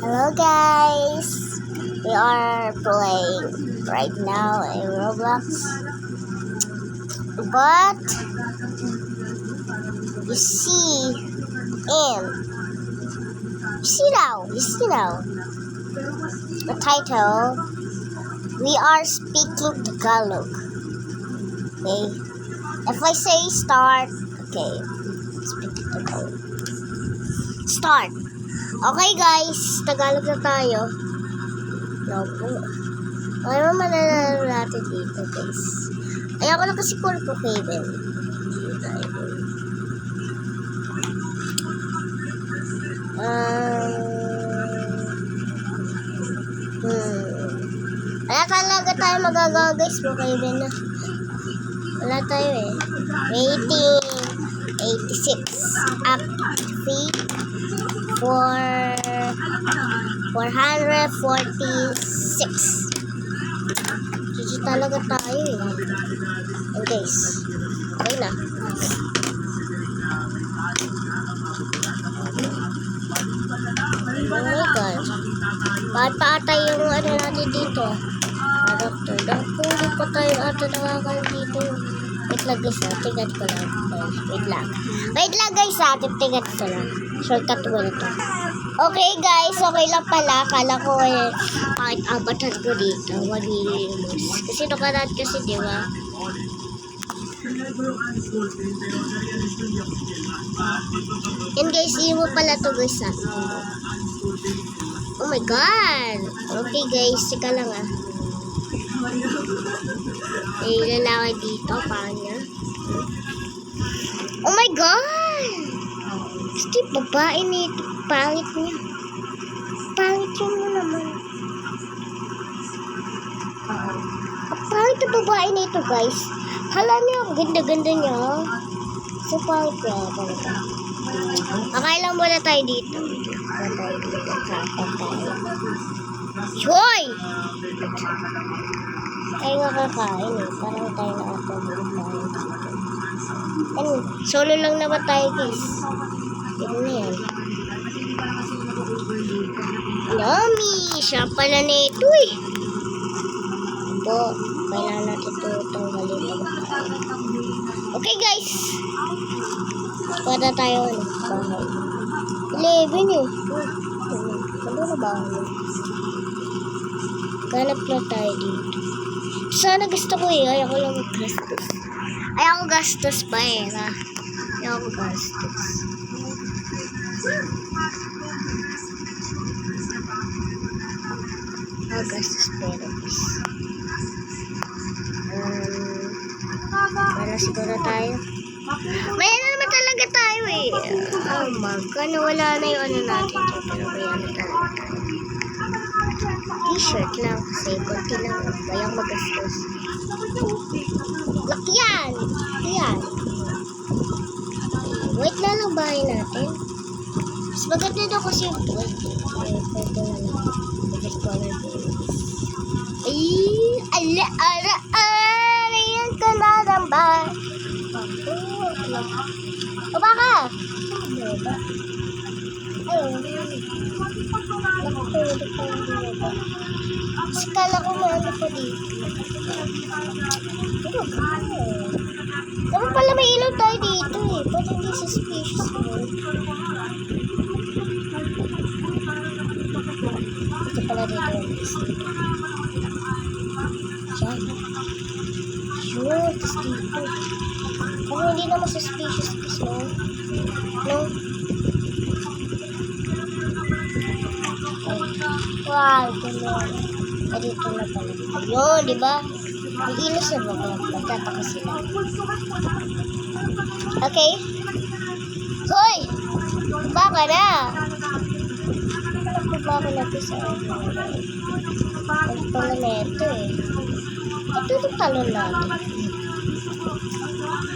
Hello guys, we are playing right now in Roblox, but you see now the title. We are speaking Tagalog. Okay, if I say start, okay, speak Tagalog. Start. Okay guys, Tagalog na tayo. No po. Ano mananalo natin dito guys? Ayoko na kasi pulpo cable. Wala talaga tayo magagawa guys. Po cable na. Wala tayo eh. Rating 86. Active for 446. Gigi talaga tayo eh. And guys, okay na. Oh my god. Bakit pa ata yung ano natin dito? Character. Dahil pa tayo ata nakakal dito. Wait lang guys ha. Tingnan ko lang. Wait lang guys ha. Tingnan ko lang. Shortcut ko nito. Okay guys, okay lang pala. Kala ko eh, kahit abatan ko dito, mag-i-lose. Kasi nakaraan kasi, di ba? And guys, hindi mo pala to guys ha. Oh my god! Okay guys, sika lang ah. May lalaki dito, panya. Oh my god! Gusto yung babae nito. Pangit niya. Pangit yun mo naman. Pangit yung babae nito guys. Hala niya, ganda-ganda niya. So pangit niya talaga. Akailan muna tayo dito. Hoy! Tayo nga kakain eh. Parang tayo nakatulog. And solo lang naman tayo guys. Ito na yan. Yummy! Siya pala na ito eh. Ito, kailangan natin ito tanggalin. Okay guys. Pwede tayo ano. 11 eh. Ano na ba? Ganap na tayo dito. Sana gusto ko eh. Ayaw ko lang mag-gastos. Ayaw ko gastos pa eh. Ayaw ko gastos. Gastos pero guys. Wala siguro tayo. May ano naman talaga tayo eh. Oh my god. Wala na yung ano natin dyan. Pero may ano talaga tayo. T-shirt lang. Kasi konti lang. Bayang magastos. Lakyan! Yan. Wait na lang bahay natin. Mas maganda daw kasi yung pwede na lang. Ay, yan ka na ng bahay. O baka? Kasi kala ko maano pa dito. Dapat pala may ilaw tayo dito eh. Pwede hindi suspicious mo. Ito pala dito yung list. Diyan. Sure, tapos dito. Kung hindi naman suspicious kasi no? Wow, ito na. Dito na pala. Ayun, di ba? May ilos na ba? Magtataka sila. Okay? Hoy! Baka na! Baka na ito sa ang pala na ito eh. Ito yung talon natin.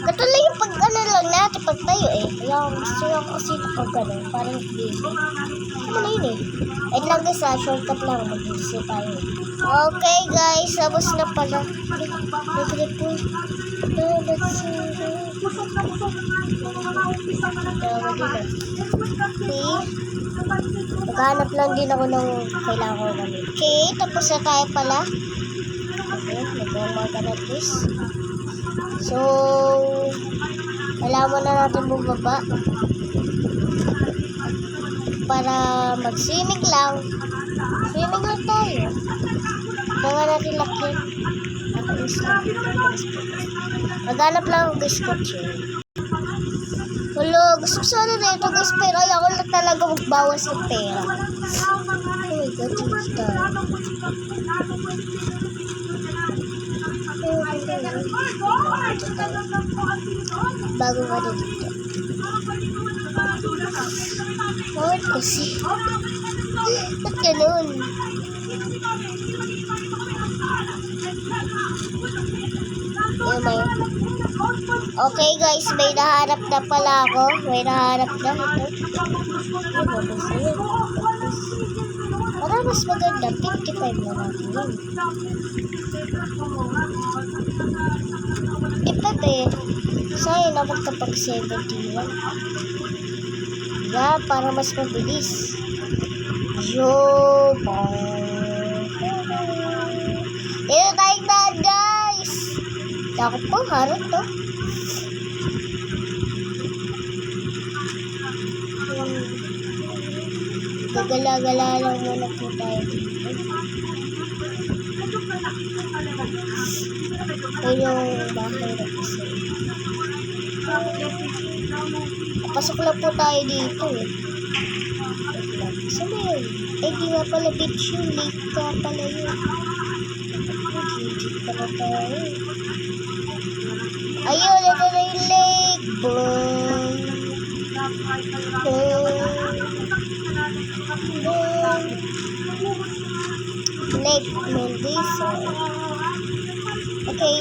Katuloy yung pag ano lang natin, pag tayo eh. Kaya gusto yung kasi pag ano, parang busy. Ano na yun eh. Wait lang guys ha, shortcut lang. Mag-busy tayo. Okay guys, sabos na pala. Nag-rip po. Let's see. See? Maghanap lang din ako ng kailangan ko gamit. Okay, tapos na tayo pala. Okay, nag-umaga na this. So, kailangan na natin bumaba para mag-swimming lang. Swimming lang tayo. Kailangan natin lakit. Maghanap lang ako guys kotse. Hello, gusto ko sana na ito guys, pero ayaw na talaga magbawas ng pera. Oh my god, dito. Bago ka na dito. Bakit kasi? Ba't ganun? Okay guys, may nahanap na pala ako. May nahanap na ito. Para mas maganda, 55 na natin yun. Pepe, sayang na magkapag 70 lang. Yeah, para mas mabilis. Yo, dito tayo na guys. Takot po, harap to. Gagala-gala lang muna po tayo dito. Ito yung bahay na isa. Pasok lang po tayo dito eh. Saan yun? Eh di nga pala beach yun. Lake ka pala yun. Gigit pala tayo. Ayun, ito na yung lake. Boom. Boom. Boom. Lake Mendoza. Okay.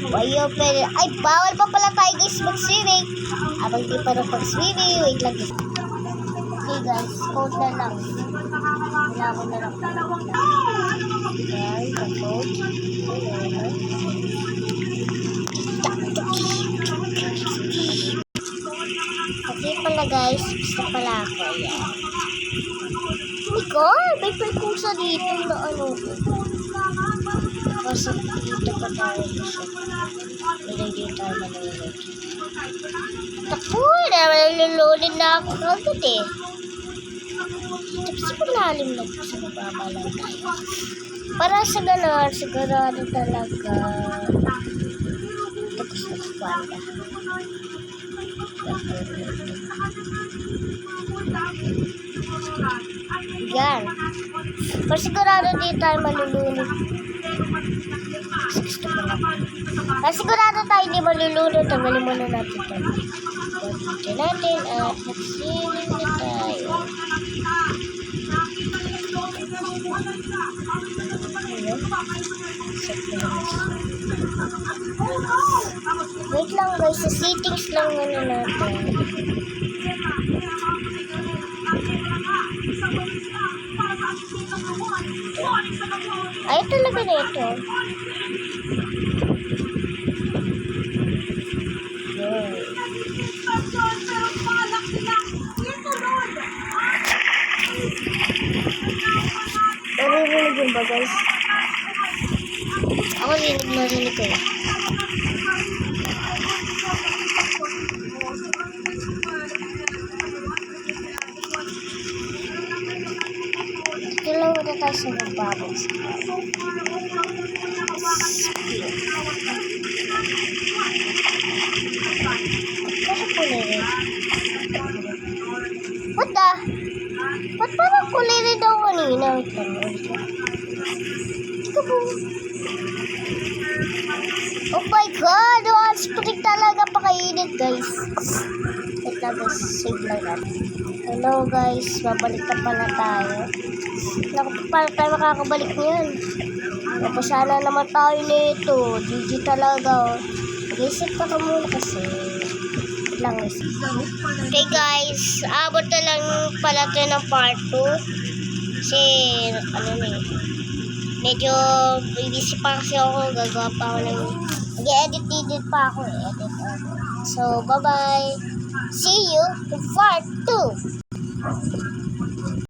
Ayun, pero ay, bawal pa pala tayo guys mag-swimming. Abang di pa rin pag-swimming. Wait lang guys. Okay guys, code na lang. Kailangan na lang. Ayan, code. Okay pala guys, gusto pala ako. Ayan. Oh my god, may perkusa dito na ano. Kasi dito pa tayo gusto. Hindi tayo malulog. Naku, nalululin na ako kagad eh. Tapos sa palalim na po sa mababa lang tayo. Para sa gano'n, sigurado talaga. Tapos na sa pala. Yan. Para sigurado di tayo malulunod. Gusto ko lang. Para sigurado tayo di malulunod. Tanggalin muna natin ito. Dito natin at mag-swimming na tayo. Wait lang guys, sa settings lang muna natin. Ay, talaga na ito. Narinig yun ba guys? Ako narinig ko yun. Ito lang muna tayo sa magbabas. Kasi po narinig. What the? Ba't parang kulay rin daw kanina? Wait lang. Tika po. Oh my god! One spring talaga pakainit guys. Wait lang guys. Save lang natin. Hello guys. Babalik na pala tayo. Naku pa pala tayo makakabalik niyan. Tapos sana naman tayo nito. GG talaga. Isip pa ka muna kasi. Lang guys. Okay guys, abot na lang pala ito ng part 2 kasi ano na eh, medyo busy pa kasi ako, gagawa pa ako ng mag-edit pa ako, edit. So bye bye. See you in part 2.